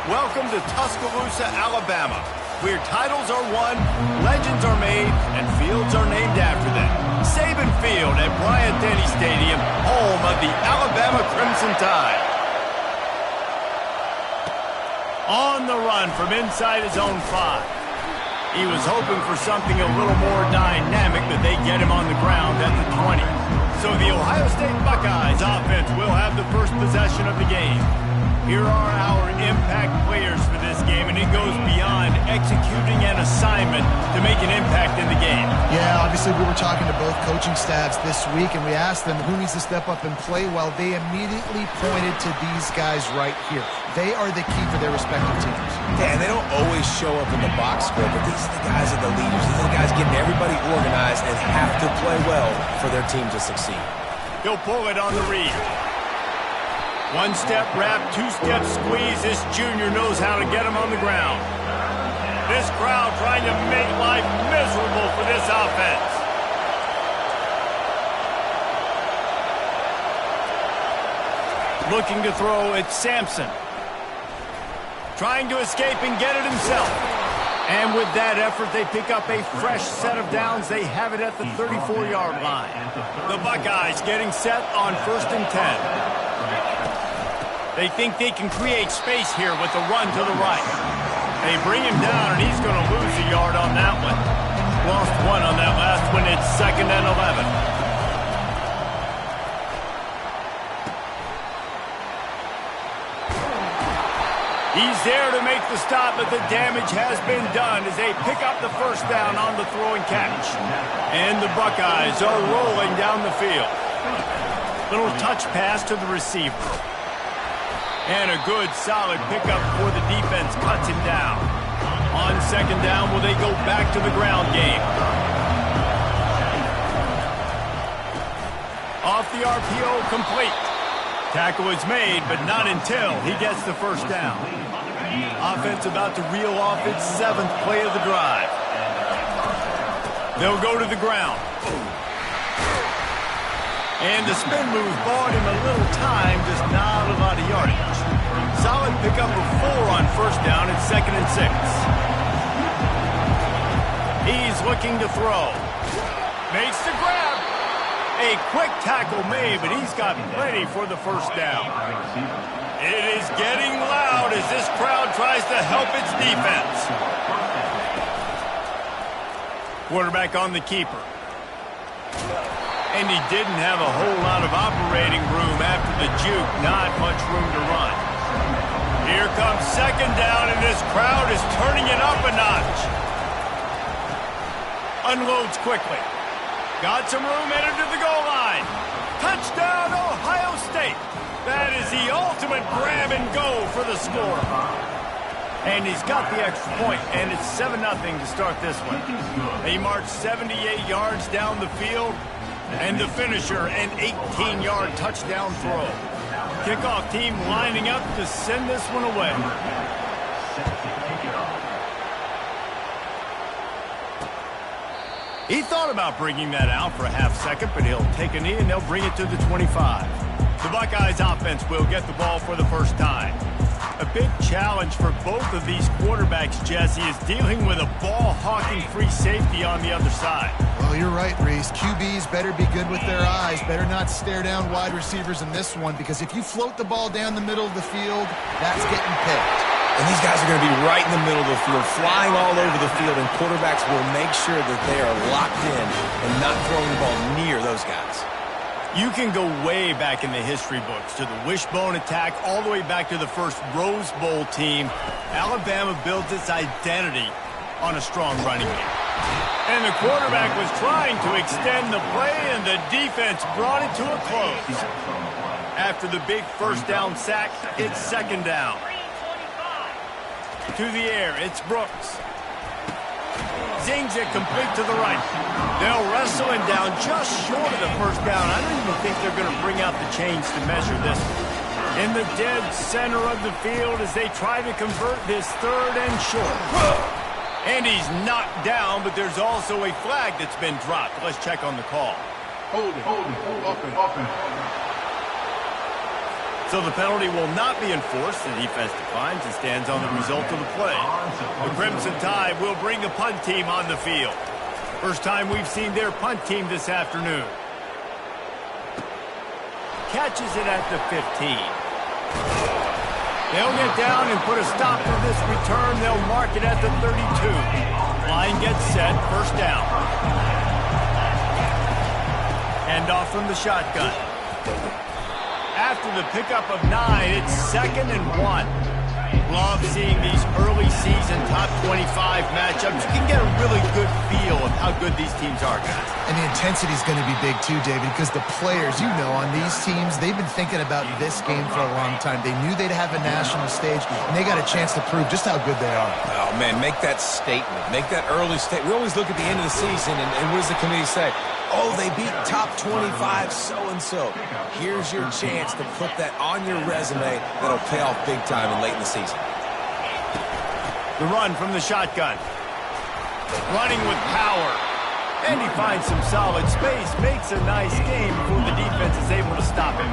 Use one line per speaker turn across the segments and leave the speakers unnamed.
Welcome to Tuscaloosa, Alabama, where titles are won, legends are made, and fields are named after them. Saban Field at Bryant-Denny Stadium, home of the Alabama Crimson Tide. On the run from inside his own 5. He was hoping for something a little more dynamic, but they get him on the ground at the 20. So the Ohio State Buckeyes offense will have the first possession of the game. Here are our impact players for this game, and it goes beyond executing an assignment to make an impact in the game.
Yeah, obviously we were talking to both coaching staffs this week, and we asked them who needs to step up and play well. They immediately pointed to these guys right here. They are the key for their respective teams.
Yeah, and they don't always show up in the box score, but these are the guys that are the leaders. These are the guys getting everybody organized and have to play well for their team to succeed.
He'll pull it on the read. One-step wrap, two-step squeeze. This junior knows how to get him on the ground. This crowd trying to make life miserable for this offense. Looking to throw, it's Sampson. Trying to escape and get it himself. And with that effort, they pick up a fresh set of downs. They have it at the 34-yard line. The Buckeyes getting set on 1st and 10. They think they can create space here with the run to the right. They bring him down, and he's going to lose a yard on that one. Lost 1 on that last one. It's 2nd and 11. He's there to make the stop, but the damage has been done as they pick up the first down on the throw and catch. And the Buckeyes are rolling down the field. Little touch pass to the receiver. And a good, solid pickup before the defense cuts him down. On 2nd down, will they go back to the ground game? Off the RPO, complete. Tackle is made, but not until he gets the first down. Offense about to reel off its 7th play of the drive. They'll go to the ground. And the spin move bought him a little time, just not a lot of yardage. Solid pickup of 4 on 1st down and 2nd and 6. He's looking to throw. Makes the grab. A quick tackle made, but he's got plenty for the first down. It is getting loud as this crowd tries to help its defense. Quarterback on the keeper. And he didn't have a whole lot of operating room after the juke. Not much room to run. Here comes 2nd down, and this crowd is turning it up a notch. Unloads quickly. Got some room headed to the goal line. Touchdown, Ohio State. That is the ultimate grab and go for the score. And he's got the extra point, and it's 7-0 to start this one. They march 78 yards down the field. And the finisher, an 18-yard touchdown throw. Kickoff team lining up to send this one away. He thought about bringing that out for a half second, but he'll take a knee and they'll bring it to the 25. The Buckeyes offense will get the ball for the first time. A big challenge for both of these quarterbacks, Jesse, is dealing with a ball-hawking free safety on the other side.
Well, you're right, Reese. QBs better be good with their eyes. Better not stare down wide receivers in this one, because if you float the ball down the middle of the field, that's getting picked.
And these guys are going to be right in the middle of the field, flying all over the field, and quarterbacks will make sure that they are locked in and not throwing the ball near those guys.
You can go way back in the history books to the wishbone attack, all the way back to the first Rose Bowl team. Alabama built its identity on a strong running game. And the quarterback was trying to extend the play, and the defense brought it to a close. After the big first down sack, it's 2nd down. To the air, it's Brooks. Zings it complete to the right. They'll wrestle him down just short of the first down. I don't even think they're going to bring out the chains to measure this one. In the dead center of the field as they try to convert this 3rd and short. And he's knocked down, but there's also a flag that's been dropped. Let's check on the call.
Hold it, offense.
So the penalty will not be enforced. The defense declines and stands on the result of the play. The Crimson Tide will bring the punt team on the field. First time we've seen their punt team this afternoon. Catches it at the 15. They'll get down and put a stop to this return. They'll mark it at the 32. Line gets set. First down. Hand off from the shotgun. After the pickup of 9, it's 2nd and 1. Love seeing these early season top 25 matchups. You can get a really good feel of how good these teams are, guys.
And the intensity is going to be big too, David, because the players, you know, on these teams, they've been thinking about this game for a long time. They knew they'd have a national stage, and they got a chance to prove just how good they are.
Oh, man, make that statement. Make that early statement. We always look at the end of the season, and what does the committee say? Oh, they beat top 25 so-and-so. Here's your chance to put that on your resume that'll pay off big time and late in the season.
The run from the shotgun. Running with power. And he finds some solid space. Makes a nice game before the defense is able to stop him.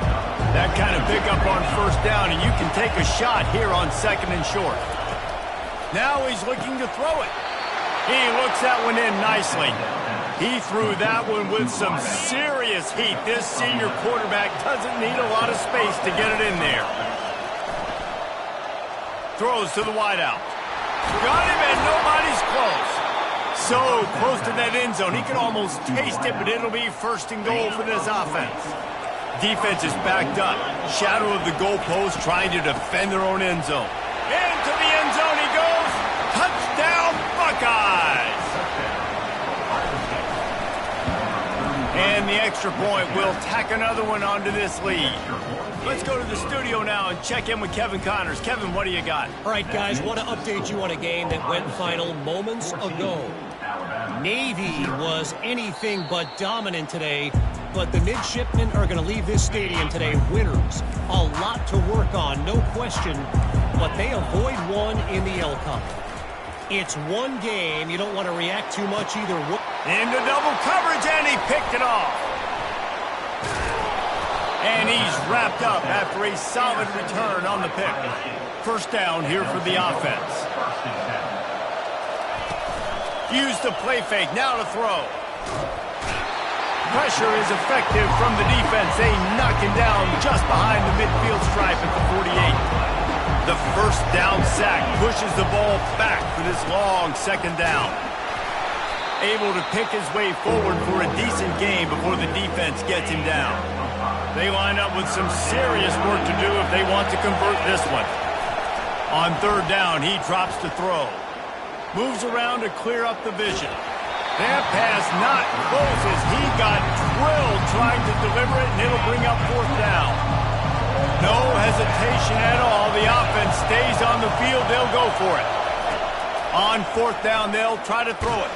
That kind of pickup on first down, and you can take a shot here on 2nd and short. Now he's looking to throw it. He looks that one in nicely. He threw that one with some serious heat. This senior quarterback doesn't need a lot of space to get it in there. Throws to the wideout. Got him, and nobody's close. So close to that end zone. He can almost taste it, but it'll be 1st and goal for this offense. Defense is backed up. Shadow of the goalpost, trying to defend their own end zone. Into the end zone he goes. Touchdown, Buckeyes! And the extra point will tack another one onto this lead. Let's go to the studio now and check in with Kevin Connors. Kevin, what do you got?
All right, guys, want to update you on a game that went final moments ago. Navy was anything but dominant today, but the midshipmen are going to leave this stadium today winners. A lot to work on, no question, but they avoid one in the L-Cup. It's one game. You don't want to react too much either.
Into double coverage, and he picked it off. And he's wrapped up after a solid return on the pick. First down here for the offense. Use the play fake, now to throw. Pressure is effective from the defense. They knock him down just behind the midfield stripe at the 48. The first down sack pushes the ball back for this long 2nd down. Able to pick his way forward for a decent game before the defense gets him down. They line up with some serious work to do if they want to convert this one. On 3rd down, he drops to throw. Moves around to clear up the vision. That pass not closes. He got drilled trying to deliver it, and it'll bring up 4th down. No hesitation at all. The offense stays on the field. They'll go for it. On 4th down, they'll try to throw it.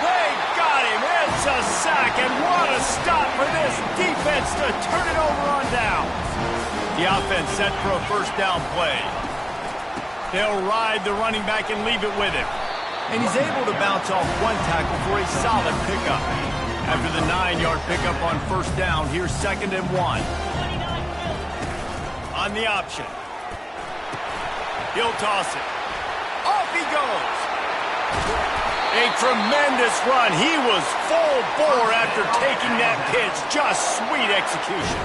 They got him. It's a sack, and what a stop for this defense to turn it over on down. The offense set for a 1st down play. They'll ride the running back and leave it with him. And he's able to bounce off one tackle for a solid pickup. After the 9-yard pickup on 1st down, here's 2nd and 1. On the option. He'll toss it. Off he goes. A tremendous run. He was full bore after taking that pitch. Just sweet execution.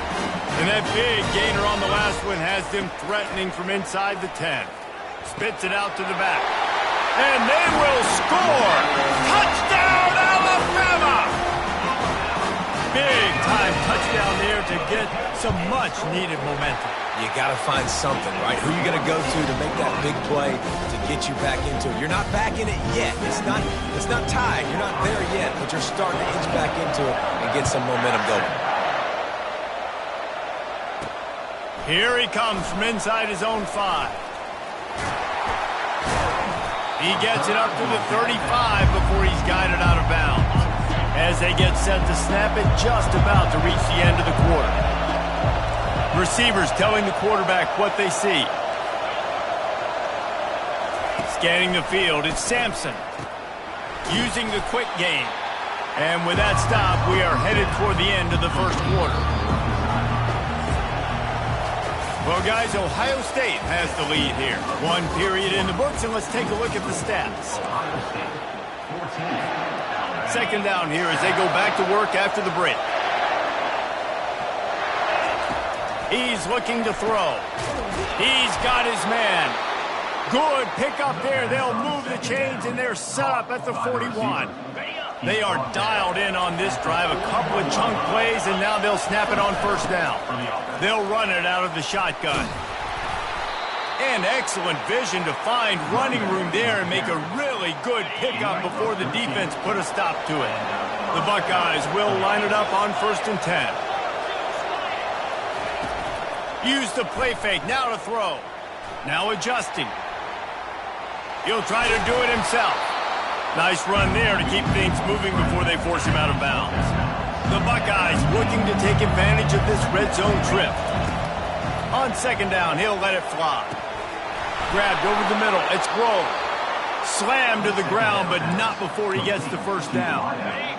And that big gainer on the last one has them threatening from inside the 10. Spits it out to the back. And they will score. Touchdown, Alabama! Big-time touchdown there to get some much-needed momentum.
You got to find something, right? Who are you going to go to make that big play to get you back into it? You're not back in it yet. It's not tied. You're not there yet, but you're starting to inch back into it and get some momentum going.
Here he comes from inside his own 5. He gets it up to the 35 before he's guided out of bounds. As they get set to snap it, just about to reach the end of the quarter. Receivers telling the quarterback what they see. Scanning the field, it's Sampson. Using the quick game. And with that stop, we are headed toward the end of the 1st quarter. Well, guys, Ohio State has the lead here. One period in the books, and let's take a look at the stats. Second down here as they go back to work after the break. He's looking to throw. He's got his man. Good pick up there. They'll move the chains, and they're set up at the 41. They are dialed in on this drive. A couple of chunk plays, and now they'll snap it on first down. They'll run it out of the shotgun. And excellent vision to find running room there and make a really good pickup before the defense put a stop to it. The Buckeyes will line it up on 1st and 10. Use the play fake. Now to throw. Now adjusting. He'll try to do it himself. Nice run there to keep things moving before they force him out of bounds. The Buckeyes looking to take advantage of this red zone trip. On 2nd down, he'll let it fly. Grabbed over the middle. It's Grove. Slammed to the ground, but not before he gets the first down.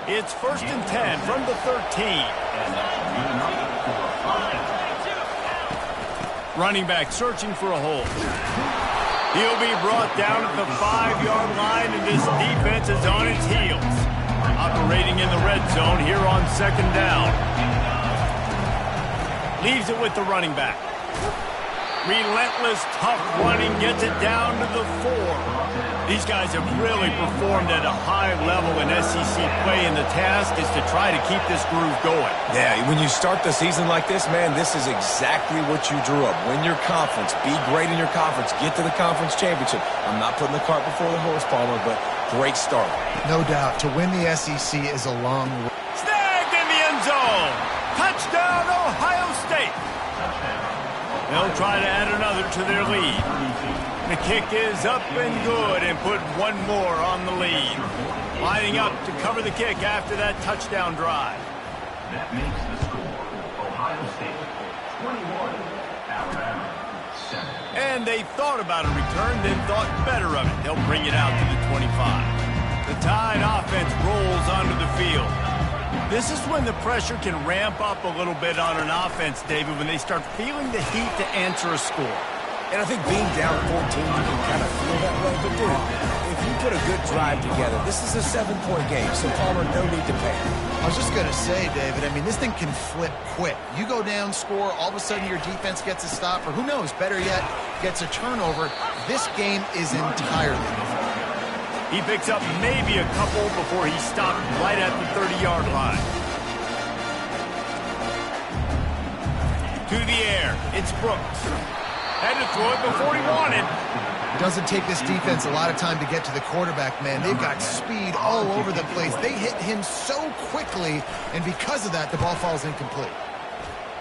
It's 1st and 10 from the 13. Running back searching for a hole. He'll be brought down at the 5-yard line, and this defense is on its heels. Operating in the red zone here on 2nd down. Leaves it with the running back. Relentless, tough running, gets it down to the 4. These guys have really performed at a high level in SEC play, and the task is to try to keep this groove going.
Yeah, when you start the season like this, man, this is exactly what you drew up. Win your conference. Be great in your conference. Get to the conference championship. I'm not putting the cart before the horse, Palmer, but great start.
No doubt. To win the SEC is a long road.
Snagged in the end zone. Touchdown, Ohio State. They'll try to add another to their lead. The kick is up and good and put one more on the lead. Lining up to cover the kick after that touchdown drive.
That makes the score Ohio State 21, Alabama 7.
And they thought about a return, then thought better of it. They'll bring it out to the 25. The Tide offense rolls onto the field. This is when the pressure can ramp up a little bit on an offense, David, when they start feeling the heat to answer a score.
And I think being down 14, you can kind of feel that way. But, dude, if you put a good drive together, this is a 7-point game, so Palmer, no need to panic.
I was just going to say, David, I mean, this thing can flip quick. You go down, score, all of a sudden your defense gets a stop, or who knows, better yet, gets a turnover. This game is entirely different.
He picks up maybe a couple before he stopped right at the 30-yard line. To the air, it's Brooks. Had to throw it before he wanted.
It doesn't take this defense a lot of time to get to the quarterback, man. They've got speed all over the place. They hit him so quickly, and because of that, the ball falls incomplete.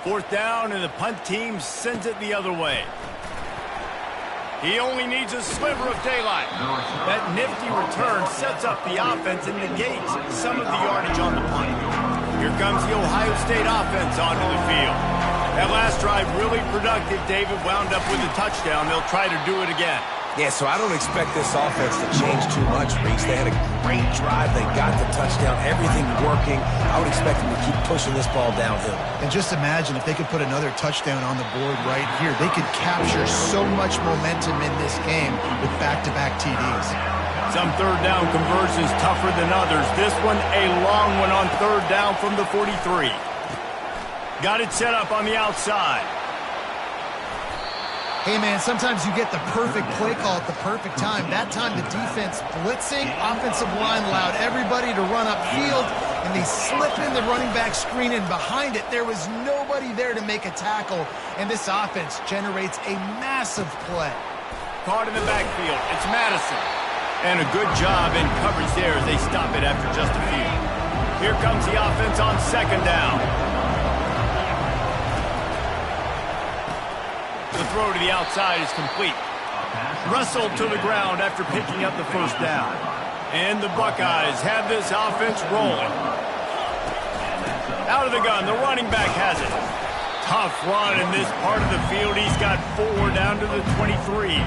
4th down, and the punt team sends it the other way. He only needs a sliver of daylight. That nifty return sets up the offense and negates some of the yardage on the punt. Here comes the Ohio State offense onto the field. That last drive really productive. David wound up with a touchdown. They'll try to do it again.
Yeah, so I don't expect this offense to change too much, Reese. They had a great drive. They got the touchdown. Everything working. I would expect them to keep pushing this ball downhill.
And just imagine if they could put another touchdown on the board right here. They could capture so much momentum in this game with back-to-back TDs.
Some 3rd down conversions tougher than others. This one, a long one on 3rd down from the 43. Got it set up on the outside.
Hey, man, sometimes you get the perfect play call at the perfect time. That time the defense blitzing, offensive line allowed everybody to run upfield, and they slip in the running back screen, and behind it there was nobody there to make a tackle, and this offense generates a massive play.
Caught in the backfield. It's Madison. And a good job in coverage there as they stop it after just a few. Here comes the offense on 2nd down. The throw to the outside is complete. Russell to the ground after picking up the first down. And the Buckeyes have this offense rolling. Out of the gun, the running back has it. Tough run in this part of the field. He's got 4 down to the 23.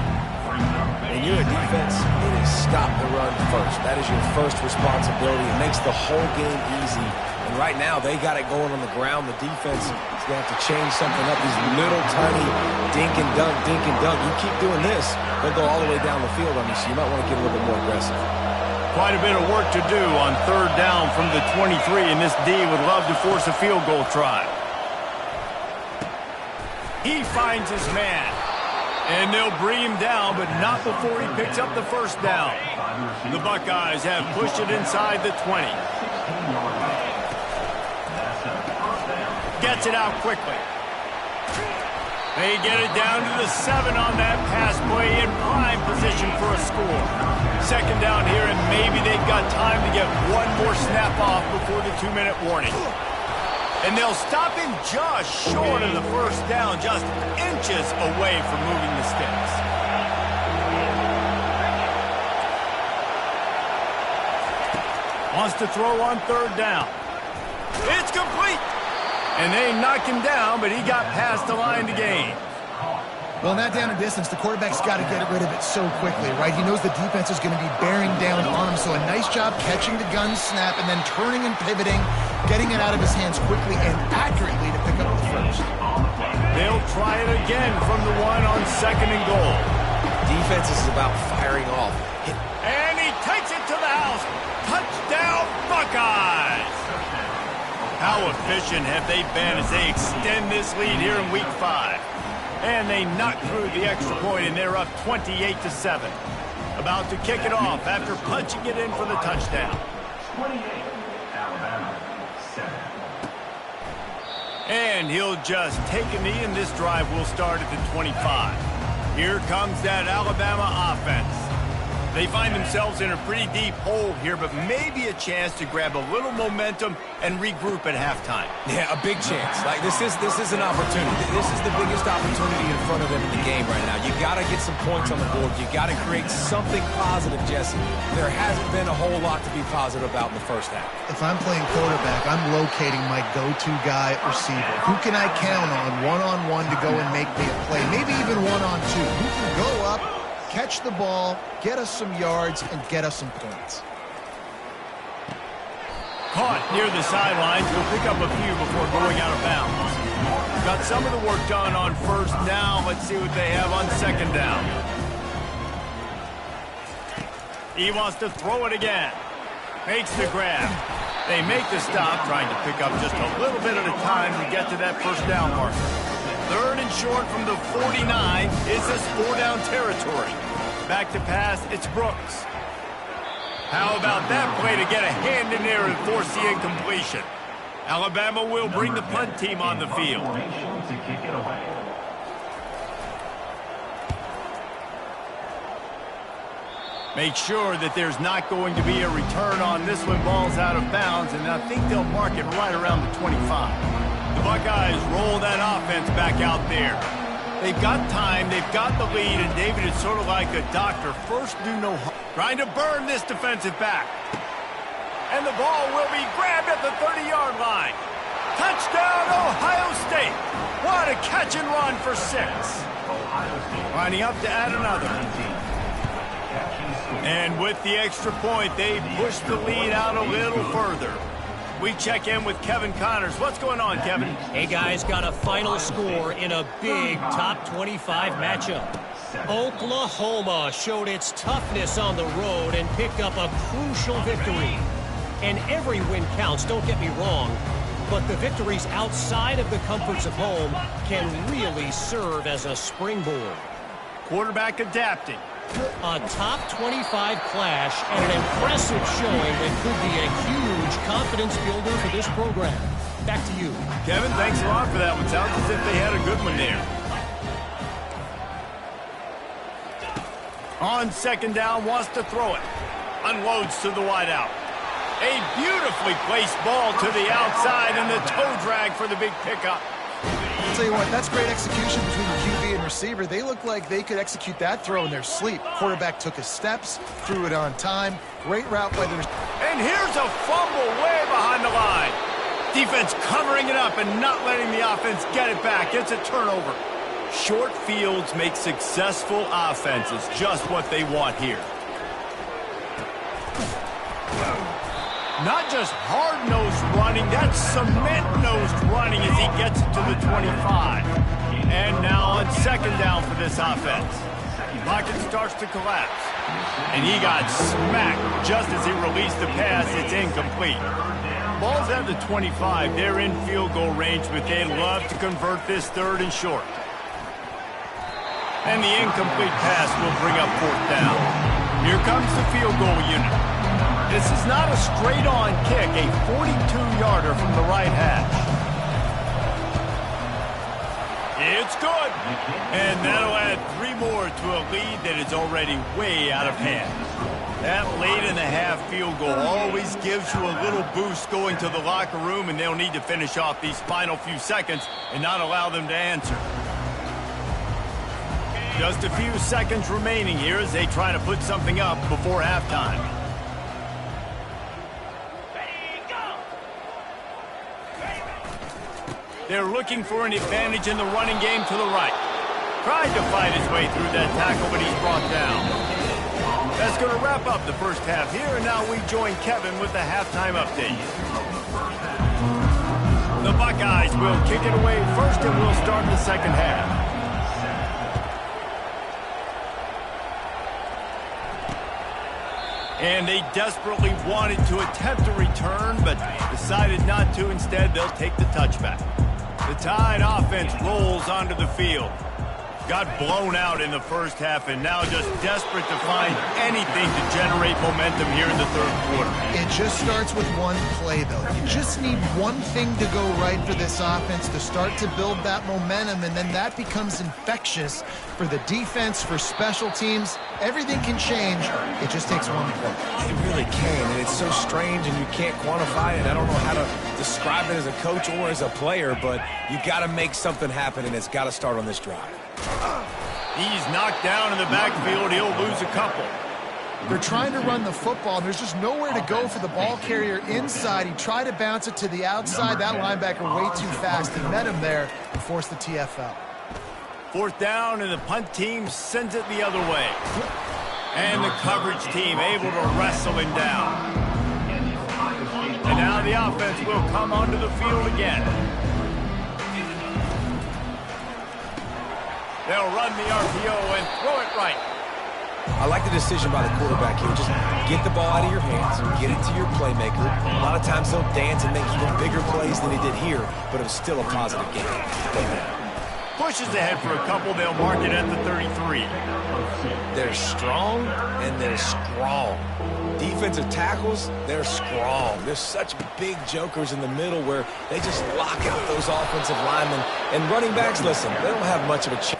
And you're a defense, it is stop the run first. That is your first responsibility. It makes the whole game easy And right now, they got it going on the ground. The defense is going to have to change something up. These little tiny dink and dunk, dink and dunk. You keep doing this, they'll go all the way down the field on you, so you might want to get a little bit more aggressive.
Quite a bit of work to do on third down from the 23, and this D would love to force a field goal try. He finds his man, and they'll bring him down, but not before he picks up the first down. The Buckeyes have pushed it inside the 20. Gets it out quickly. They get it down to the 7 on that pass play in prime position for a score. Second down here, and maybe they've got time to get one more snap off before the 2-minute warning. And they'll stop him just short of the first down, just inches away from moving the sticks. Wants to throw on third down. It's complete. And they knocked him down, but he got past the line to gain.
Well, in that down and distance, the quarterback's got to get rid of it so quickly, right? He knows the defense is going to be bearing down on him, so a nice job catching the gun snap and then turning and pivoting, getting it out of his hands quickly and accurately to pick up the first.
They'll try it again from the 1 on 2nd and goal.
Defense is about firing off.
And he takes it to the house. Touchdown, Buckeyes! How efficient have they been as they extend this lead here in Week 5? And they knock through the extra point, and they're up 28-7. About to kick it off after punching it in for the touchdown.
28, Alabama, 7.
And he'll just take a knee, and this drive will start at the 25. Here comes that Alabama offense. They find themselves in a pretty deep hole here, but maybe a chance to grab a little momentum and regroup at halftime.
Yeah, a big chance. Like this is an opportunity. This is the biggest opportunity in front of them in the game right now. You got to get some points on the board. You got to create something positive, Jesse. There hasn't been a whole lot to be positive about in the first half.
If I'm playing quarterback, I'm locating my go-to guy receiver. Who can I count on one-on-one to go and make me a play? Maybe even one-on-two. Who can go up, catch the ball, get us some yards, and get us some points.
Caught near the sidelines. He'll pick up a few before going out of bounds. Got some of the work done on first down. Let's see what they have on second down. He wants to throw it again. Makes the grab. They make the stop, trying to pick up just a little bit at a time to get to that first down marker. Third and short from the 49. Is this 4-down territory? Back to pass, it's Brooks. How about that play to get a hand in there and force the incompletion? Alabama will bring the punt team on the field.
To kick it away.
Make sure that there's not going to be a return on this when ball's out of bounds, and I think they'll mark it right around the 25. The Buckeyes roll that offense back out there. They've got time, they've got the lead, and David is sort of like a doctor. First, do no harm. Trying to burn this defensive back. And the ball will be grabbed at the 30-yard line. Touchdown, Ohio State. What a catch and run for 6. Lining up to add another. And with the extra point, they push the lead out a little further. We check in with Kevin Connors. What's going on, Kevin?
Hey, guys, got a final score in a big top 25 matchup. Oklahoma showed its toughness on the road and picked up a crucial victory. And every win counts, don't get me wrong, but the victories outside of the comforts of home can really serve as a springboard.
Quarterback adapting.
A top 25 clash and an impressive showing that could be a huge confidence builder for this program. Back to you.
Kevin, thanks a lot for that one. Sounds as if they had a good one there. On second down, wants to throw it. Unloads to the wideout. A beautifully placed ball to the outside and the toe drag for the big pickup.
I'll tell you what, that's great execution between the QB and receiver. They look like they could execute that throw in their sleep. Quarterback took his steps, threw it on time. Great route by the receiver.
And here's a fumble way behind the line. Defense covering it up and not letting the offense get it back. It's a turnover. Short fields make successful offenses just what they want here. Not just hard-nosed running, that's cement-nosed running as he gets it to the 25. And now on second down for this offense. Pocket starts to collapse. And he got smacked just as he released the pass. It's incomplete. Ball's at the 25. They're in field goal range, but they'd love to convert this third and short. And the incomplete pass will bring up fourth down. Here comes the field goal unit. This is not a straight-on kick, a 42-yarder from the right hash. It's good. And that'll add 3 more to a lead that is already way out of hand. That late-in-the-half field goal always gives you a little boost going to the locker room, and they'll need to finish off these final few seconds and not allow them to answer. Just a few seconds remaining here as they try to put something up before halftime. They're looking for an advantage in the running game to the right. Tried to fight his way through that tackle, but he's brought down. That's going to wrap up the first half here, and now we join Kevin with the halftime update. The Buckeyes will kick it away first, and we'll start the second half. And they desperately wanted to attempt a return, but decided not to. Instead, they'll take the touchback. The Tide offense rolls onto the field. Got blown out in the first half and now just desperate to find anything to generate momentum here in the third quarter.
It just starts with one play, though. You just need one thing to go right for this offense to start to build that momentum, and then that becomes infectious for the defense, for special teams. Everything can change. It just takes one play.
It really can, and it's so strange, and you can't quantify it. I don't know how to describe it as a coach or as a player, but you got to make something happen, and it's got to start on this drive.
He's knocked down in the backfield. He'll lose a couple.
They're trying to run the football, and there's just nowhere to go for the ball carrier inside. He tried to bounce it to the outside. That linebacker way too fast. He met him there and forced the TFL.
Fourth down, and the punt team sends it the other way. And the coverage team able to wrestle him down. And now the offense will come onto the field again. They'll run the RPO and throw it right.
I like the decision by the quarterback here. Just get the ball out of your hands, get it to your playmaker. A lot of times they'll dance and make even bigger plays than he did here, but it was still a positive game.
Pushes ahead for a couple. They'll mark it at the 33.
They're strong, and they're strong. Defensive tackles, they're strong. There's such big jokers in the middle where they just lock out those offensive linemen. And running backs, listen, they don't have much of a chance.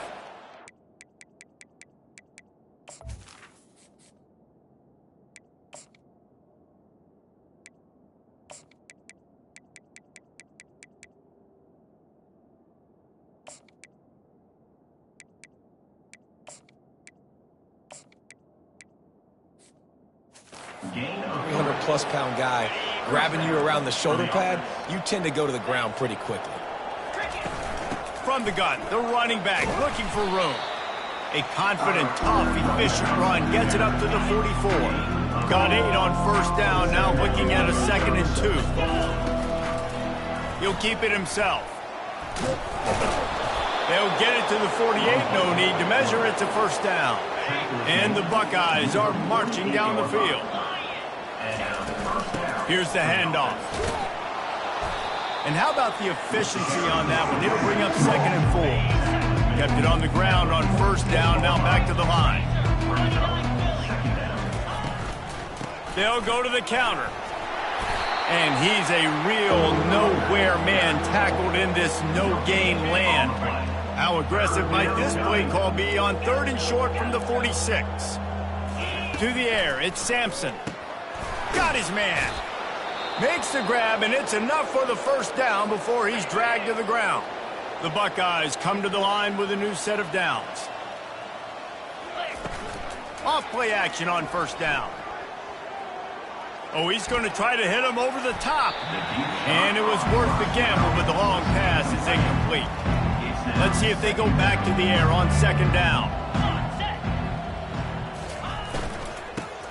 +pound guy grabbing you around the shoulder pad, you tend to go to the ground pretty quickly.
From the gun, the running back looking for room. A confident, tough, efficient run gets it up to the 44. Got 8 on first down, now looking at a 2nd and 2. He'll keep it himself. They'll get it to the 48, no need to measure, it's a first down. And the Buckeyes are marching down the field. Here's the handoff. And how about the efficiency on that one? It'll bring up 2nd and 4. Kept it on the ground on first down, now back to the line. They'll go to the counter. And he's a real nowhere man tackled in this no-gain land. How aggressive might this play call be on 3rd and short from the 46? To the air, it's Sampson. Got his man. Makes the grab, and it's enough for the first down before he's dragged to the ground. The Buckeyes come to the line with a new set of downs. Off-play action on first down. Oh, he's going to try to hit him over the top. And it was worth the gamble, but the long pass is incomplete. Let's see if they go back to the air on 2nd down.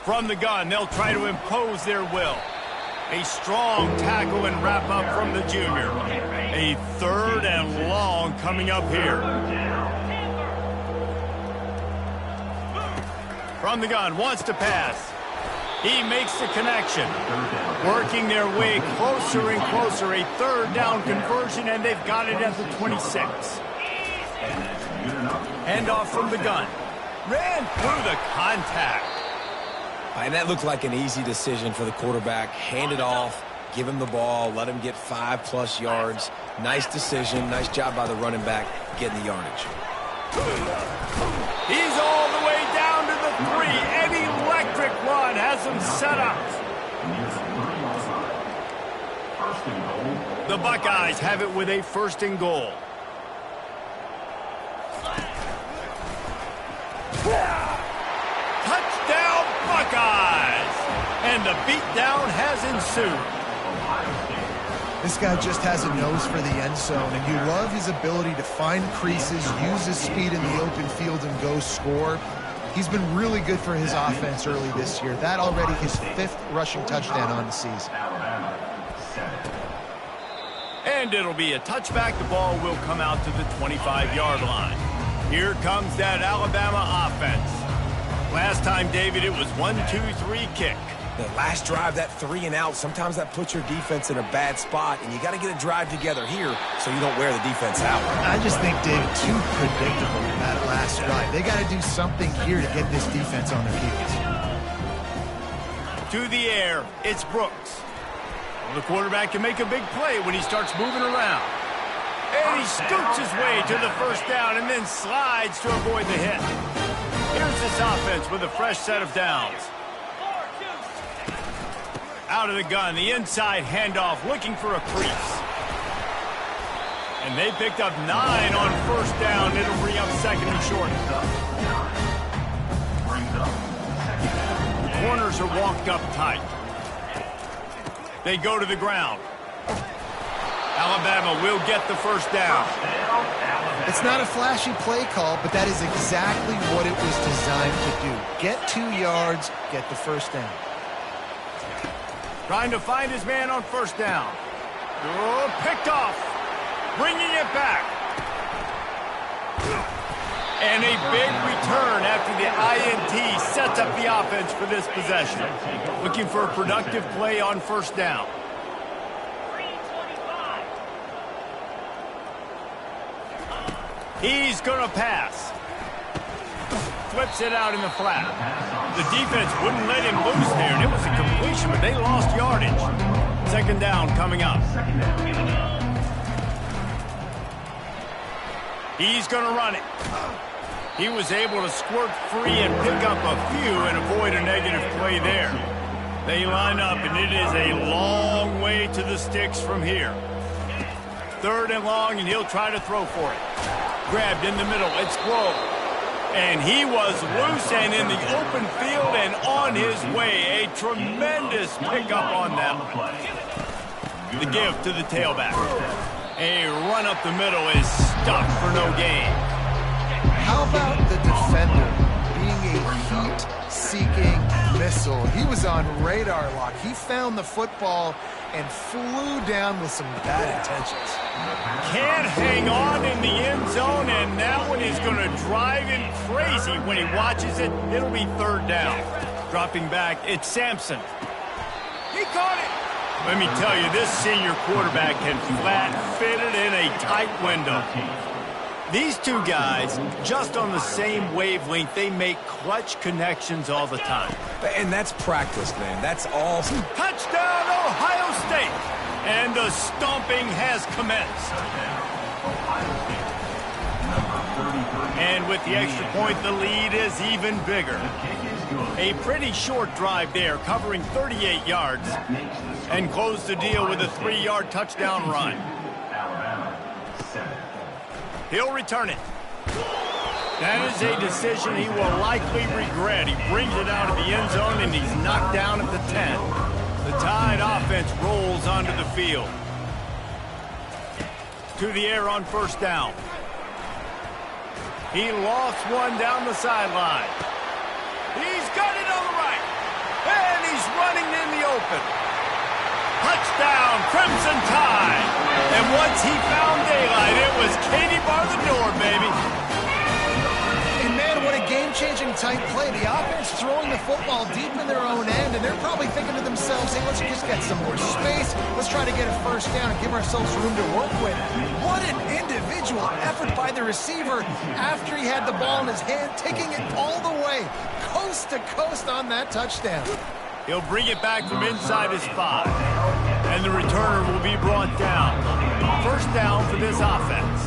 From the gun, they'll try to impose their will. A strong tackle and wrap up from the junior. A 3rd and long coming up here. From the gun, wants to pass. He makes the connection. Working their way closer and closer. A 3rd down conversion, and they've got it at the 26. Handoff from the gun. Ran through the contact.
And that looked like an easy decision for the quarterback. Hand it off, give him the ball, let him get 5+ yards. Nice decision. Nice job by the running back getting the yardage.
He's all the way down to the 3. An electric run has him set up. The Buckeyes have it with a 1st and goal. Touchdown Buckeyes! And the beatdown has ensued.
This guy just has a nose for the end zone, and you love his ability to find creases, use his speed in the open field, and go score. He's been really good for his offense early this year. That already his 5th rushing touchdown on the season.
And it'll be a touchback. The ball will come out to the 25-yard line. Here comes that Alabama offense. Last time, David, it was 1-2-3 kick.
The last drive, that 3 and out, sometimes that puts your defense in a bad spot, and you got to get a drive together here so you don't wear the defense out.
I just think, Dave, too predictable in that last drive. They got to do something here to get this defense on their heels.
To the air, it's Brooks. Well, the quarterback can make a big play when he starts moving around. And he scoots his way to the 1st down and then slides to avoid the hit. Here's this offense with a fresh set of downs. Out of the gun, the inside handoff, looking for a crease. And they picked up 9 on 1st down. It'll bring up 2nd and short. The corners are walked up tight. They go to the ground. Alabama will get the 1st down.
It's not a flashy play call, but that is exactly what it was designed to do. Get 2 yards, get the 1st down.
Trying to find his man on 1st down. Oh, picked off. Bringing it back. And a big return after the INT sets up the offense for this possession. Looking for a productive play on 1st down. He's going to pass. Flips it out in the flat. The defense wouldn't let him loose there, and it was a completion, but they lost yardage. 2nd down coming up. He's going to run it. He was able to squirt free and pick up a few and avoid a negative play there. They line up, and it is a long way to the sticks from here. 3rd and long, and he'll try to throw for it. Grabbed in the middle. It's Grove. And he was loose and in the open field and on his way. A tremendous pickup on that one. The give to the tailback. A run up the middle is stopped for no gain.
How about the defender being a heat-seeking missile? He was on radar lock. He found the football and flew down with some bad intentions.
Can't hang on in the end zone, and that one is going to drive him crazy when he watches it. It'll be 3rd down. Dropping back, it's Sampson. He caught it. Let me tell you, this senior quarterback can flat fit it in a tight window. These 2 guys, just on the same wavelength, they make clutch connections all the time.
And that's practice, man. That's all.
Touchdown, Ohio State! And the stomping has commenced. And with the extra point, the lead is even bigger. A pretty short drive there, covering 38 yards, and close the deal with a 3-yard touchdown run. He'll return it. That is a decision he will likely regret. He brings it out of the end zone, and he's knocked down at the 10. The Tide offense rolls onto the field. To the air on 1st down. He lost one down the sideline. He's got it on the right. And he's running in the open. down, Crimson Tide. And once he found daylight, it was Katie bar the door, baby.
And man, what a game-changing type play. The offense throwing the football deep in their own end, and they're probably thinking to themselves, hey, let's just get some more space. Let's try to get a first down and give ourselves room to work with. What an individual effort by the receiver after he had the ball in his hand, taking it all the way, coast to coast on that touchdown.
He'll bring it back from inside his 5. And the returner will be brought down. First down for this offense.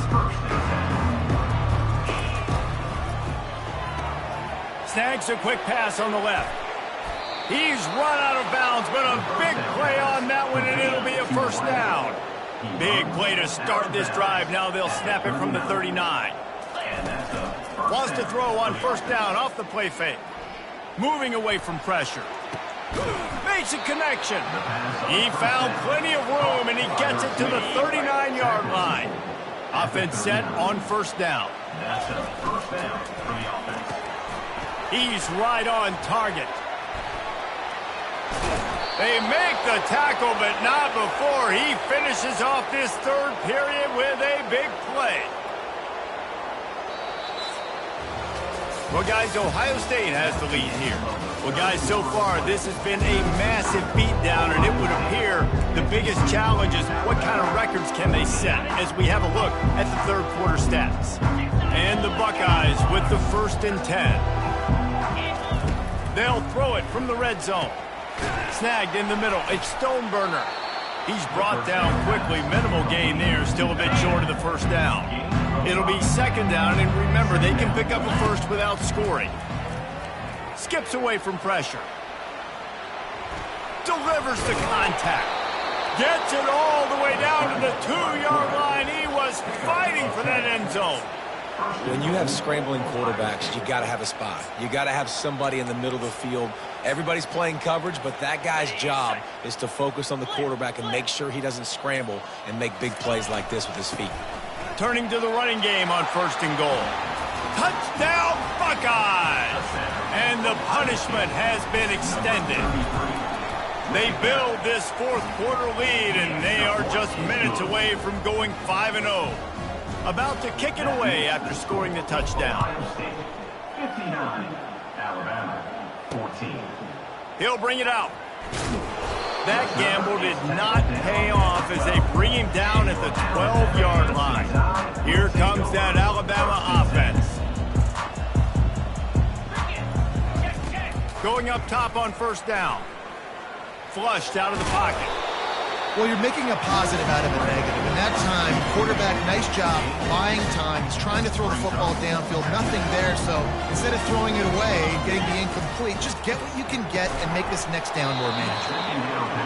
Snags a quick pass on the left. He's run out of bounds, but a big play on that one, and it'll be a first down. Big play to start this drive. Now they'll snap it from the 39. Wants to throw on first down off the play fake. Moving away from pressure. Makes a connection. He found plenty of room, and he gets it to the 39-yard line. Offense set on first down.
That's a first down for the offense.
He's right on target. They make the tackle, but not before he finishes off this third period with a big play. Well, guys, Ohio State has the lead here. Well, guys, so far, this has been a massive beatdown, and it would appear the biggest challenge is what kind of records can they set as we have a look at the third quarter stats. And the Buckeyes with the 1st and 10. They'll throw it from the red zone. Snagged in the middle. It's Stoneburner. He's brought down quickly. Minimal gain there. Still a bit short of the first down. It'll be second down, and remember, they can pick up a first without scoring. Skips away from pressure. Delivers the contact. Gets it all the way down to the 2-yard line. He was fighting for that end zone.
When you have scrambling quarterbacks, you got to have a spot. You got to have somebody in the middle of the field. Everybody's playing coverage, but that guy's job is to focus on the quarterback and make sure he doesn't scramble and make big plays like this with his feet.
Turning to the running game on 1st and goal. Touchdown, Buckeyes! And the punishment has been extended. They build this fourth quarter lead, and they are just minutes away from going 5-0. About to kick it away after scoring the touchdown.
59, Alabama, 14.
He'll bring it out. That gamble did not pay off as they bring him down at the 12-yard line. Here comes that Alabama offense. Going up top on first down. Flushed out of the pocket.
Well, you're making a positive out of a negative. In that time, quarterback, nice job, buying time. He's trying to throw the football downfield, nothing there. So instead of throwing it away, getting the incomplete, just get what you can get and make this next down more manageable.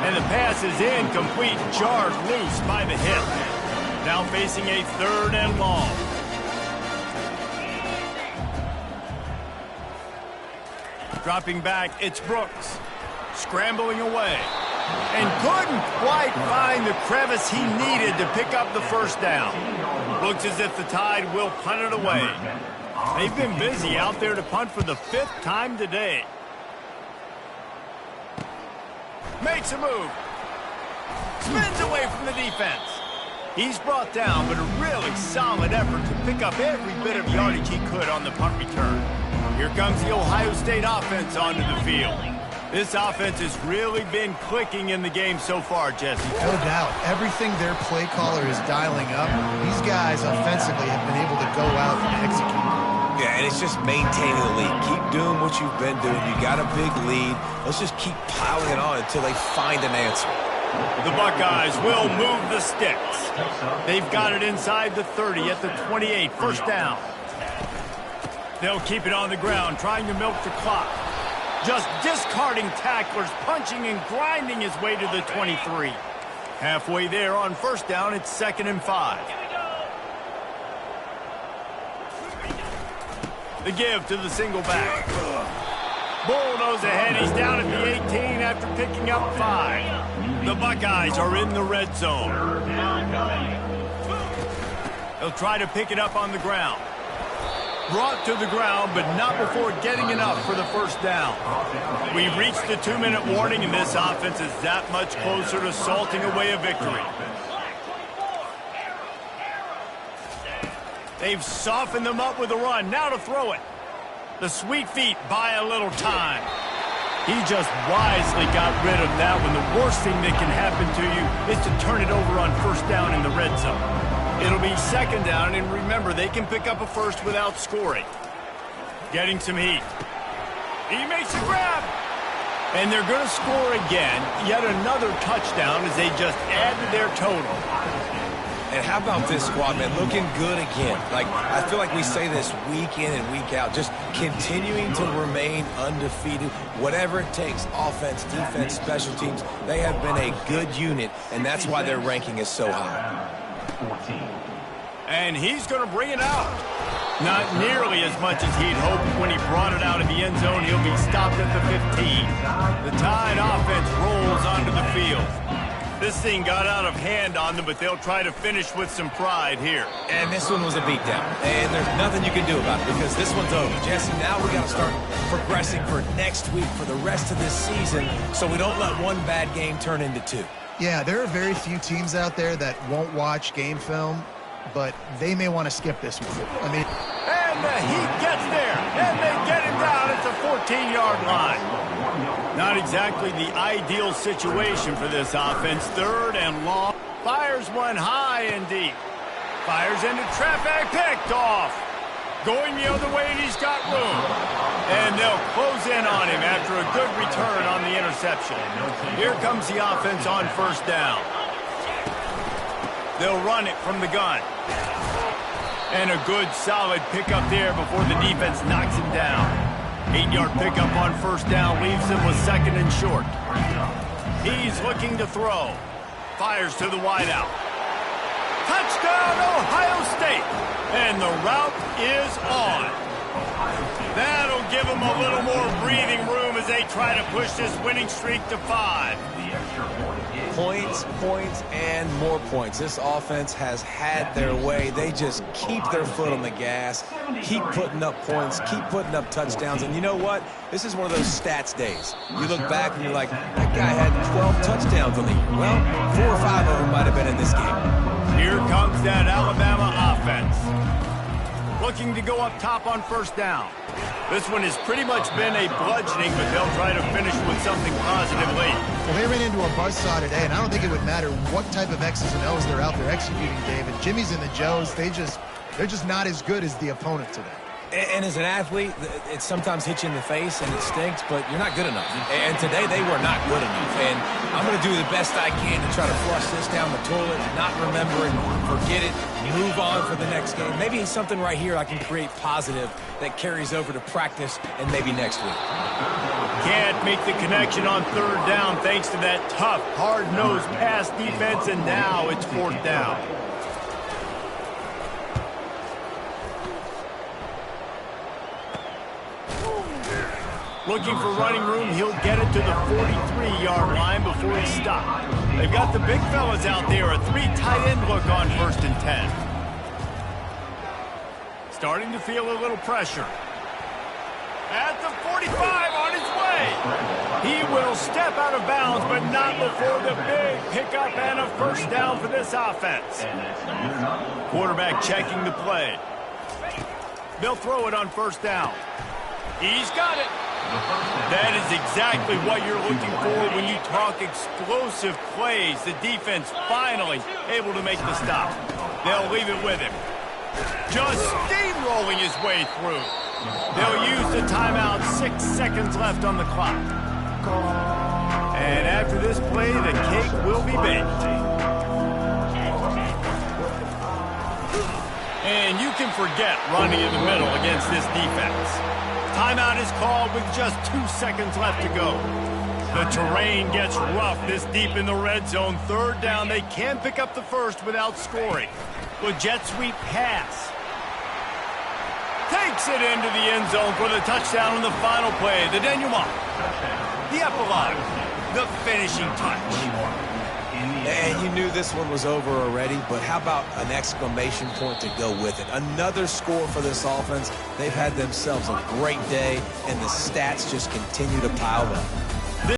And the pass is incomplete, jarred loose by the hip. Now facing a 3rd and long. Dropping back, it's Brooks. Scrambling away. And couldn't quite find the crevice he needed to pick up the first down. Looks as if the Tide will punt it away. They've been busy out there to punt for the 5th time today. Makes a move. Spins away from the defense. He's brought down, but a really solid effort to pick up every bit of yardage he could on the punt return. Here comes the Ohio State offense onto the field. This offense has really been clicking in the game so far, Jesse.
No doubt. Everything their play caller is dialing up, these guys offensively have been able to go out and execute.
Yeah, and it's just maintaining the lead. Keep doing what you've been doing. You got a big lead. Let's just keep piling it on until they find an answer.
The Buckeyes will move the sticks. They've got it inside the 30 at the 28. First down. They'll keep it on the ground, trying to milk the clock. Just discarding tacklers, punching and grinding his way to the 23. Halfway there on first down, it's 2nd and 5. The give to the single back. Bulldoze ahead. He's down at the 18 after picking up 5. The Buckeyes are in the red zone. They'll try to pick it up on the ground. Brought to the ground, but not before getting enough for the first down. We've reached the 2-minute warning, and this offense is that much closer to salting away a victory. They've softened them up with a run. Now to throw it. The sweet feet buy a little time. He just wisely got rid of that one. The worst thing that can happen to you is to turn it over on first down in the red zone. It'll be second down, and remember, they can pick up a first without scoring. Getting some heat. He makes a grab. And they're going to score again. Yet another touchdown as they just add to their total.
And how about this squad, man? Looking good again. Like, I feel like we say this week in and week out, just continuing to remain undefeated. Whatever it takes, offense, defense, special teams, they have been a good unit, and that's why their ranking is so high.
14.
And he's going to bring it out. Not nearly as much as he'd hoped when he brought it out of the end zone. He'll be stopped at the 15. The Tide offense rolls onto the field. This thing got out of hand on them, but they'll try to finish with some pride here.
And this one was a beatdown. And there's nothing you can do about it because this one's over. Jesse, now we got to start progressing for next week, for the rest of this season, so we don't let one bad game turn into two.
Yeah, there are very few teams out there that won't watch game film, but they may want to skip this one. I mean,
and the Heat gets there, and they get him down at the 14-yard line. Not exactly the ideal situation for this offense. Third and long. Fires one high and deep. Fires into traffic, picked off. Going the other way, and he's got room. And they'll close in on him after a good return on the interception. Here comes the offense on first down. They'll run it from the gun. And a good, solid pickup there before the defense knocks him down. 8-yard pickup on first down leaves him with second and short. He's looking to throw. Fires to the wideout. Touchdown, Ohio State! And the route is on. That'll give them a little more breathing room as they try to push this winning streak to 5.
Points, points, and more points. This offense has had their way. They just keep their foot on the gas, keep putting up points, keep putting up touchdowns. And you know what? This is one of those stats days. You look back and you're like, that guy had 12 touchdowns on the year. Well, 4 or 5 of them might have been in this game.
Here comes that Alabama offense. Looking to go up top on first down. This one has pretty much been a bludgeoning, but they'll try to finish with something positive late.
Well, they ran into a buzzsaw today, and I don't think it would matter what type of X's and O's they're out there executing, David. Jimmy's and the Joes, they're just not as good as the opponent today.
And as an athlete, it sometimes hits you in the face and it stinks, but you're not good enough. And today they were not good enough. And I'm going to do the best I can to try to flush this down the toilet, not remember it, forget it, move on for the next game. Maybe something right here I can create positive that carries over to practice and maybe next week.
Can't make the connection on third down thanks to that tough, hard-nosed pass defense, and now it's fourth down. Looking for running room, he'll get it to the 43-yard line before he's stopped. They've got the big fellas out there, a 3 tight end look on first and 10. Starting to feel a little pressure. At the 45, on his way. He will step out of bounds, but not before the big pickup and a first down for this offense. Quarterback checking the play. They'll throw it on first down. He's got it. That is exactly what you're looking for when you talk explosive plays. The defense finally able to make the stop. They'll leave it with him. Just steamrolling his way through. They'll use the timeout. 6 seconds left on the clock. And after this play, the cake will be baked. And you can forget running in the middle against this defense. Timeout is called with just 2 seconds left to go. The terrain gets rough this deep in the red zone. Third down, they can pick up the first without scoring. With jet sweep pass. Takes it into the end zone for the touchdown on the final play. The denouement. The epilogue. The finishing touch.
And you knew this one was over already, but how about an exclamation point to go with it? Another score for this offense. They've had themselves a great day, and the stats just continue to pile up.